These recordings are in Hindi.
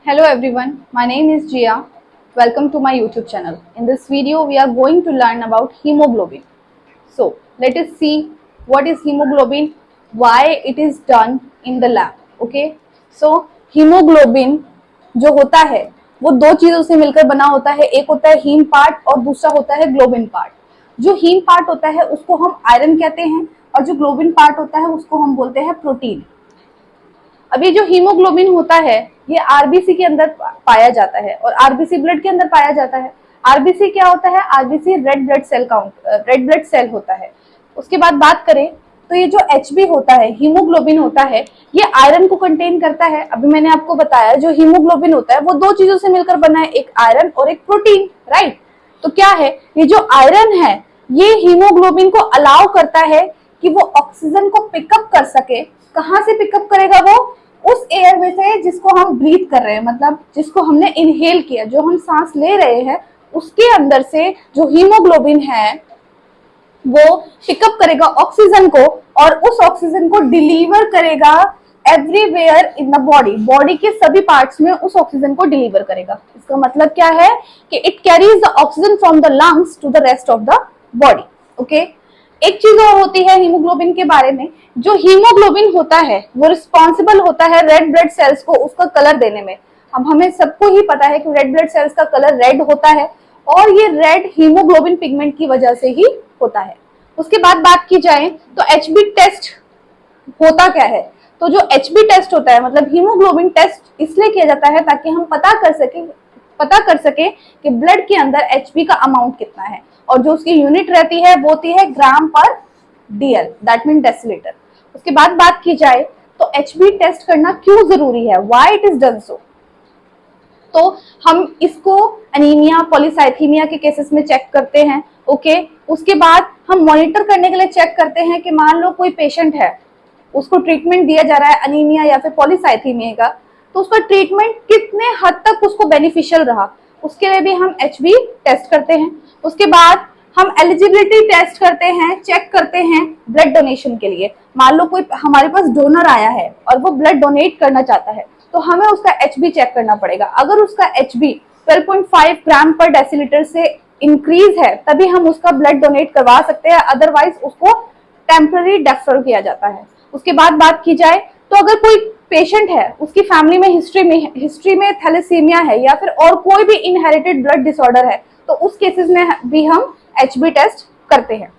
Hello everyone, my name is Jia. Welcome to my YouTube channel. In this video, we are going to learn about hemoglobin. So, let us see what is hemoglobin, why it is done in the lab. Okay? So, hemoglobin जो होता है वो दो चीजों से मिलकर बना होता है. एक होता है हीम पार्ट और दूसरा होता है ग्लोबिन पार्ट. जो हीम पार्ट होता है उसको हम आयरन कहते हैं और जो ग्लोबिन पार्ट होता है उसको हम बोलते हैं प्रोटीन. अब ये जो हीमोग्लोबिन होता है ये आरबीसी के अंदर पाया जाता है और आरबीसी ब्लड के अंदर पाया जाता है. आरबीसी क्या होता है? RBC red blood cell count, red blood cell होता है. उसके बाद बात करें तो ये जो एचबी होता है, हीमोग्लोबिन होता है, ये आयरन को कंटेन करता है. अभी मैंने आपको बताया जो हीमोग्लोबिन होता है वो दो चीजों से मिलकर बना है, एक आयरन और एक प्रोटीन, राइट. तो क्या है, ये जो आयरन है ये हीमोग्लोबिन को अलाउ करता है कि वो ऑक्सीजन को पिकअप कर सके. कहाँ से पिकअप करेगा? वो उस एयर में से जिसको हम ब्रीथ कर रहे हैं, मतलब जिसको हमने इनहेल किया, जो हम सांस ले रहे हैं उसके अंदर से जो हीमोग्लोबिन है वो पिकअप करेगा ऑक्सीजन को और उस ऑक्सीजन को डिलीवर करेगा everywhere in the body. Body के सभी पार्ट्स में उस ऑक्सीजन को डिलीवर करेगा. इसका मतलब क्या है कि it carries the oxygen from the lungs to the rest of the body. Okay. एक चीज और होती है हीमोग्लोबिन के बारे में. जो हीमोग्लोबिन होता है वो रिस्पॉन्सिबल होता है रेड ब्लड सेल्स को उसका कलर देने में. अब हमें सबको ही पता है कि रेड ब्लड सेल्स का कलर रेड होता है और ये रेड हीमोग्लोबिन पिगमेंट की वजह से ही होता है. उसके बाद बात की जाए तो एचबी टेस्ट होता क्या है. तो जो एचबी टेस्ट होता है मतलब हीमोग्लोबिन टेस्ट इसलिए किया जाता है ताकि हम पता कर सके कि ब्लड के अंदर एचबी का अमाउंट कितना है और जो उसकी यूनिट रहती है वो होती है ग्राम पर डीएल, दैट मीन डेसीलीटर. उसके बाद बात की जाए तो एचबी टेस्ट करना क्यों जरूरी है, why it is done so. तो हम इसको एनीमिया, पॉलीसाइथीमिया के केसेस में चेक करते हैं. ओके. उसके बाद हम मॉनिटर करने के लिए चेक करते हैं कि मान लो कोई पेशेंट है, उसको ट्रीटमेंट दिया जा रहा है अनीमिया या फिर पॉलीसाइथीमिया का, तो उसका ट्रीटमेंट कितने हद तक उसको बेनिफिशियल रहा, उसके लिए भी हम एचबी टेस्ट करते हैं. उसके बाद हम एलिजिबिलिटी टेस्ट करते हैं, चेक करते हैं ब्लड डोनेशन के लिए. मान लो कोई हमारे पास डोनर आया है और वो ब्लड डोनेट करना चाहता है तो हमें उसका एचबी चेक करना पड़ेगा. अगर उसका एचबी 12.5 ग्राम पर डेसीलीटर से इंक्रीज है तभी हम उसका ब्लड डोनेट करवा सकते हैं, अदरवाइज उसको टेम्पररी डेफर किया जाता है. उसके बाद बात की जाए तो अगर कोई पेशेंट है, उसकी फैमिली में हिस्ट्री में थैलेसीमिया है या फिर और कोई भी इनहेरिटेड ब्लड डिसऑर्डर है तो उस केसेस में भी हम एचबी टेस्ट करते हैं.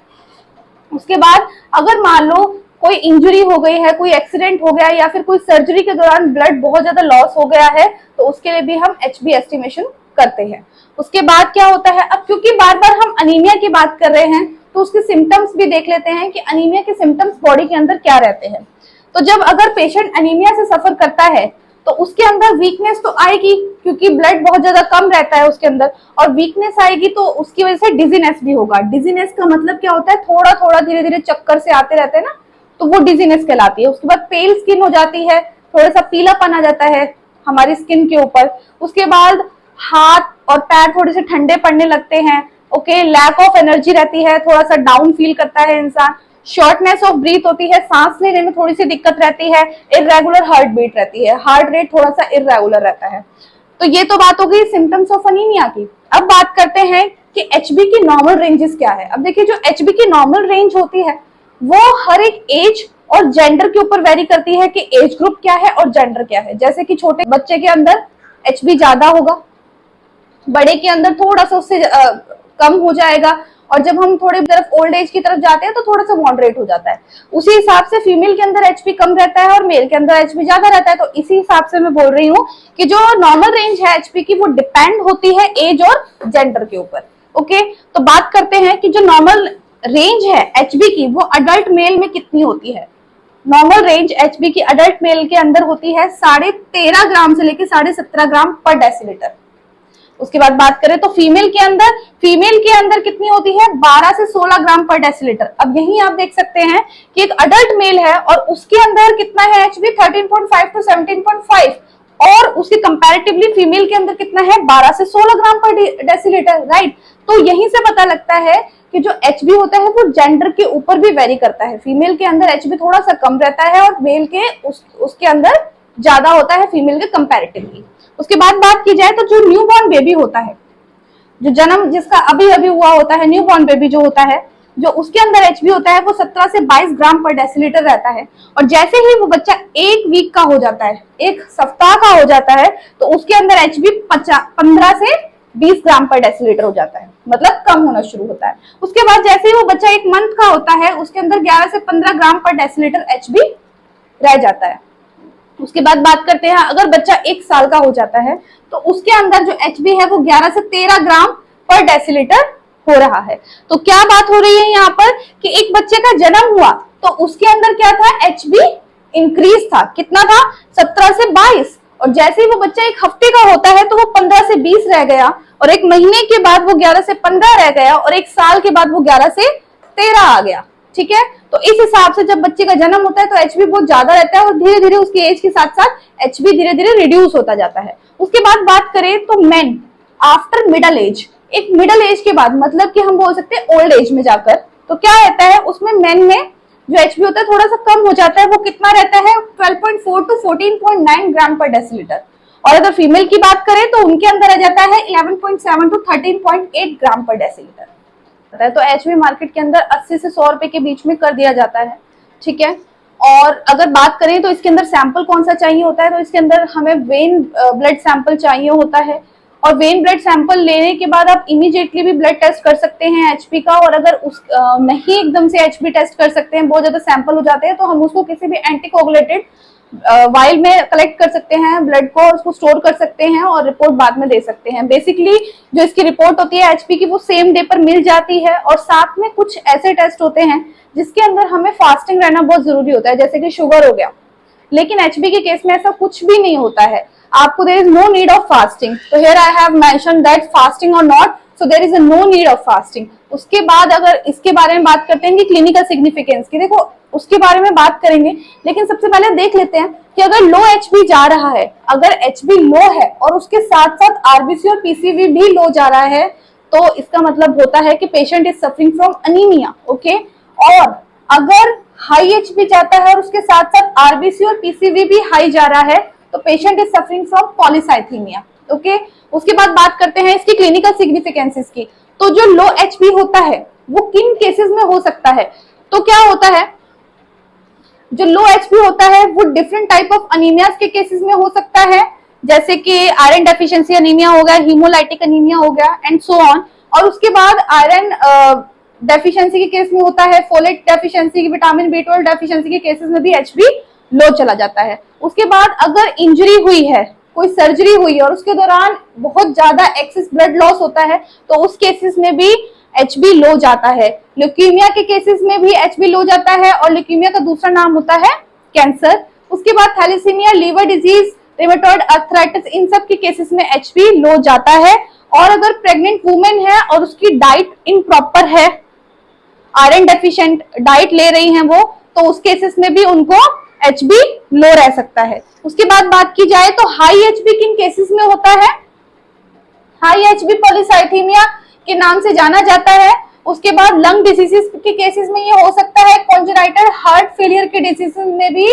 उसके बाद अगर मान लो कोई इंजरी हो गई है, कोई एक्सीडेंट हो गया या फिर कोई सर्जरी के दौरान ब्लड बहुत ज्यादा लॉस हो गया है तो उसके लिए भी हम एचबी एस्टिमेशन करते हैं. उसके बाद क्या होता है, अब क्योंकि बार बार हम अनीमिया की बात कर रहे हैं तो उसके सिम्टम्स भी देख लेते हैं कि अनीमिया के सिम्टम्स बॉडी के अंदर क्या रहते हैं. तो जब अगर पेशेंट अनीमिया से सफर करता है तो उसके अंदर वीकनेस तो आएगी क्योंकि ब्लड बहुत ज्यादा कम रहता है उसके अंदर, और वीकनेस आएगी तो उसकी वजह से डिजीनेस भी होगा. डिजीनेस का मतलब क्या होता है, थोड़ा थोड़ा धीरे धीरे चक्कर से आते रहते हैं ना, तो वो डिजीनेस कहलाती है. उसके बाद पेल स्किन हो जाती है, थोड़ा सा पीलापन आ जाता है हमारी स्किन के ऊपर. उसके बाद हाथ और पैर थोड़े से ठंडे पड़ने लगते हैं. ओके. लैक ऑफ एनर्जी रहती है, थोड़ा सा डाउन फील करता है इंसान. शॉर्टनेस ऑफ ब्रीथ होती है, सांस लेने में थोड़ी सी दिक्कत रहती है. इरेगुलर हार्ट बीट रहती है, हार्ट रेट थोड़ा सा इरेगुलर रहता है. तो ये तो बात हो गई सिम्टम्स ऑफ अनीमिया की. अब बात करते हैं कि एचबी की नॉर्मल रेंजेस क्या है. अब देखिए जो एचबी की नॉर्मल रेंज होती है वो हर एक एज और जेंडर के ऊपर वेरी करती है कि एज ग्रुप क्या है और जेंडर क्या है. जैसे कि छोटे बच्चे के अंदर एचबी ज्यादा होगा, बड़े के अंदर थोड़ा सा उससे कम हो जाएगा, और जब हम थोड़ी तरफ ओल्ड एज की तरफ जाते हैं तो थोड़ा सा मॉडरेट हो जाता है. उसी हिसाब से फीमेल के अंदर एचपी कम रहता है और मेल के अंदर एचपी ज्यादा रहता है. तो इसी हिसाब से मैं बोल रही हूँ कि जो नॉर्मल रेंज है एचपी की वो डिपेंड होती है एज और जेंडर के ऊपर. ओके. तो बात करते हैं कि जो नॉर्मल रेंज है एचबी की वो अडल्ट मेल में कितनी होती है. नॉर्मल रेंज एचबी की अडल्ट मेल के अंदर होती है 13.5 ग्राम से लेकर 17.5 ग्राम पर डेसीलीटर. उसके बाद बात करें तो फीमेल के अंदर कितनी होती है, 12 से 16 ग्राम पर डेसीलीटर. अब यही आप देख सकते हैं कि एक अडल्ट मेल है और उसके अंदर कितना है एचबी, 13.5 टू 17.5, और उसके कंपैरेटिवली फीमेल के अंदर कितना है, 12 से 16 ग्राम पर डेसीलीटर, राइट. तो यहीं से पता लगता है कि जो एचबी होता है वो जेंडर के ऊपर भी वेरी करता है. फीमेल के अंदर एचबी थोड़ा सा कम रहता है और मेल के उसके अंदर ज्यादा होता है फीमेल के कंपैरेटिवली। उसके बाद बात की जाए तो जो न्यू बॉर्न बेबी होता है, जो जन्म जिसका अभी अभी हुआ होता है, न्यू बॉर्न बेबी जो होता है, जो उसके अंदर एचबी होता है वो 17 से 22 ग्राम पर डेसीलीटर रहता है। और जैसे ही वो बच्चा एक वीक का हो जाता है, एक सप्ताह का हो जाता है, तो उसके अंदर एचबी 15 से 20 ग्राम पर डेसीलीटर हो जाता है, मतलब कम होना शुरू होता है। उसके बाद जैसे ही वो बच्चा एक मंथ का होता है, उसके अंदर 11 से 15 ग्राम पर डेसीलीटर एचबी रह जाता है। उसके बाद बात करते हैं, अगर बच्चा 1 साल का हो जाता है तो उसके अंदर जो एचबी है वो 11 से 13 ग्राम पर डेसीलीटर हो रहा है। तो क्या बात हो रही है यहाँ पर कि एक बच्चे का जन्म हुआ तो उसके अंदर क्या था, एचबी इंक्रीज था, कितना था, 17 से 22। और जैसे ही वो बच्चा एक हफ्ते का होता है तो वो 15 से 20 रह गया, और एक महीने के बाद वो 11 से 15 रह गया, और एक साल के बाद वो 11 से 13 आ गया। ठीक है, तो इस हिसाब से जब बच्चे का जन्म होता है तो एचबी बहुत ज्यादा रहता है, और धीरे धीरे उसकी एज के साथ साथ एचबी धीरे धीरे रिड्यूस होता जाता है। उसके बाद बात करें तो मेन आफ्टर मिडल एज, एक मिडल एज के बाद, मतलब कि हम बोल सकते हैं ओल्ड एज में जाकर, तो क्या रहता है उसमें मेन में जो एचबी होता है थोड़ा सा कम हो जाता है। वो कितना रहता है, 12.4 टू 14.9 ग्राम पर डेसीलीटर। और अगर फीमेल की बात करें तो उनके अंदर आ जाता है 11.7 टू 13.8 ग्राम पर डेसीलीटर। तो एचबी मार्केट के अंदर 80 से 100 रुपए के बीच में कर दिया जाता है। ठीक है, और अगर बात करें तो इसके अंदर सैंपल कौन सा चाहिए होता है, तो इसके अंदर हमें वेन ब्लड सैंपल चाहिए होता है। और वेन ब्लड सैंपल लेने के बाद आप इमीडिएटली भी ब्लड टेस्ट कर सकते हैं एचपी का, और अगर उस नहीं एकदम से एचपी टेस्ट कर सकते हैं, बहुत ज्यादा सैंपल हो जाते हैं, तो हम उसको किसी भी एंटीकोगुलेटेड वाइल में कलेक्ट कर सकते हैं ब्लड को, और उसको स्टोर कर सकते हैं और रिपोर्ट बाद में दे सकते हैं। बेसिकली जो इसकी रिपोर्ट होती है एचपी की वो सेम डे पर मिल जाती है। और साथ में कुछ ऐसे टेस्ट होते हैं जिसके अंदर हमें फास्टिंग रहना बहुत जरूरी होता है, जैसे कि शुगर हो गया, लेकिन एचबी के केस में ऐसा कुछ भी नहीं होता है, आपको there is no need of fasting. तो here I have mention that fasting और not, so there is no need of fasting. उसके बाद अगर इसके बारे में बात करते हैं कि क्लिनिकल सिग्निफिकेंस की, देखो उसके बारे में बात करेंगे, लेकिन सबसे पहले देख लेते हैं कि अगर लो एचबी जा रहा है, अगर एचबी लो है और उसके साथ साथ आरबीसी और पीसीवी भी लो जा रहा है, तो इसका मतलब होता है कि patient is suffering from anaemia. Okay, और अगर हाई एचबी जाता है और उसके साथ साथ आरबीसी और पीसीवी भी हाई जा रहा है, तो patient is suffering from polycythaemia. Okay, उसके बाद बात करते हैं इसकी क्लिनिकल सिग्निफिकेंसेस की। तो जो लो एचबी होता है वो किन केसेस में हो सकता है, तो क्या होता है, जो लो एचबी होता है वो डिफरेंट टाइप ऑफ अनीमियाज के केसेस में हो सकता है, जैसे कि आयरन डेफिशिएंसी अनीमिया हो गया, हीमोलाइटिक अनीमिया हो गया, एंड सो ऑन। और उसके बाद आयरन डेफिशिएंसी के केस में होता है, folate deficiency, vitamin B12 deficiency के केसेस में भी एचबी लो चला जाता है। उसके बाद अगर इंजरी हुई है, कोई सर्जरी हुई है और उसके दौरान बहुत ज्यादा एक्सेस ब्लड लॉस होता है, तो उस केसेस में भी एचबी लो जाता है। ल्यूकीमिया के केसेस में भी एचबी लो जाता है, और ल्यूकीमिया का दूसरा नाम होता है कैंसर। उसके बाद thalassaemia, liver disease, rheumatoid arthritis, इन सब के केसेस में एचबी लो जाता है। और अगर प्रेग्नेंट वुमेन है और उसकी डाइट इनप्रॉपर है, आयरन डेफिशिएंट डाइट ले रही हैं वो, तो उस केसेस में भी उनको एचबी लो रह सकता है। उसके बाद बात की जाए तो हाई एचबी किन केसेस में होता है, हाई एचबी पॉलीसाइथीमिया के नाम से जाना जाता है। उसके बाद लंग डिसीजेस के केसेस में ये हो सकता है, कॉन्जेनाइटल हार्ट फेलियर के डिसीजेस में भी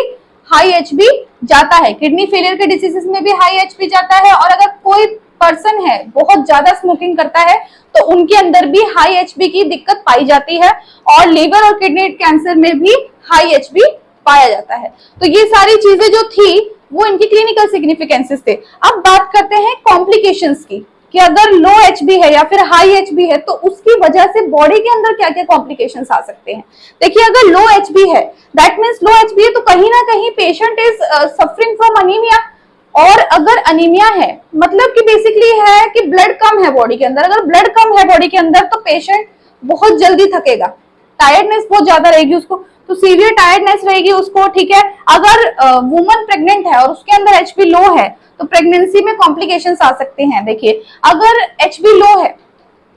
हाई एचबी जाता है, किडनी फेलियर के डिसीजेस में भी हाई एचबी जाता है। और अगर कोई पर्सन है बहुत ज्यादा स्मोकिंग करता है तो उनके अंदर भी हाई एचबी की दिक्कत पाई जाती है, और लीवर और किडनी कैंसर में भी हाई एचबी पाया जाता है। तो ये सारी चीजें जो थी वो इनकी क्लिनिकल सिग्निफिकेंसेस थे। अब बात करते हैं कॉम्प्लिकेशंस की, कि अगर लो एचबी है या फिर हाई एचबी है तो उसकी वजह से बॉडी के अंदर क्या क्या कॉम्प्लिकेशंस आ सकते हैं। देखिए, अगर लो एचबी है, दैट मींस लो एचबी है तो कहीं ना कहीं patient is suffering from anaemia. और अगर अनीमिया है मतलब कि बेसिकली है कि ब्लड कम है बॉडी के अंदर, अगर ब्लड कम है बॉडी के अंदर तो पेशेंट बहुत जल्दी थकेगा, टायर्डनेस बहुत ज्यादा रहेगी उसको, तो सीवियर टायर्डनेस रहेगी उसको। ठीक है, अगर वुमन प्रेग्नेंट है और उसके अंदर एचबी लो है तो प्रेगनेंसी में कॉम्प्लिकेशंस आ सकते हैं। देखिए, अगर एचबी लो है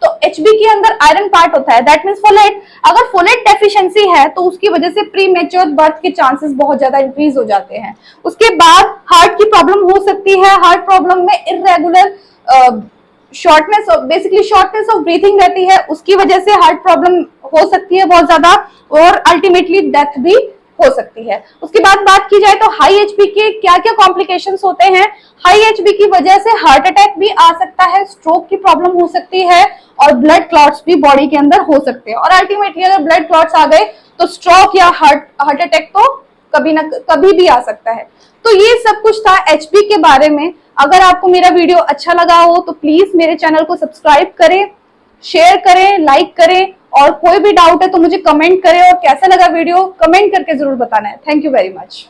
तो एचबी के अंदर आयरन पार्ट होता है, दैट मींस फोलेट। अगर फोलेट डेफिशिएंसी है तो उसकी वजह से प्री मैच्योर बर्थ के चांसेस बहुत ज्यादा इंक्रीज हो जाते हैं। उसके बाद हार्ट की प्रॉब्लम हो सकती है, हार्ट प्रॉब्लम में irregular shortness, basically shortness of breathing रहती है, उसकी वजह से हार्ट प्रॉब्लम हो सकती है बहुत ज्यादा, और अल्टीमेटली डेथ भी हो सकती है। उसके बाद बात की जाए तो हाई एचबी के क्या क्या कॉम्प्लिकेशंस होते हैं। हाई एचबी की वजह से हार्ट अटैक भी आ सकता है, स्ट्रोक की प्रॉब्लम हो सकती है और ब्लड क्लॉट्स भी बॉडी के अंदर हो सकते हैं। और अल्टीमेटली अगर ब्लड क्लॉट्स आ गए तो स्ट्रोक या हार्ट अटैक तो कभी ना कभी भी आ सकता है। तो ये सब कुछ था एचबी के बारे में। अगर आपको मेरा वीडियो अच्छा लगा हो तो प्लीज मेरे चैनल को सब्सक्राइब करें, शेयर करें, लाइक करें, और कोई भी डाउट है तो मुझे कमेंट करें, और कैसा लगा वीडियो कमेंट करके जरूर बताना है। Thank you very much.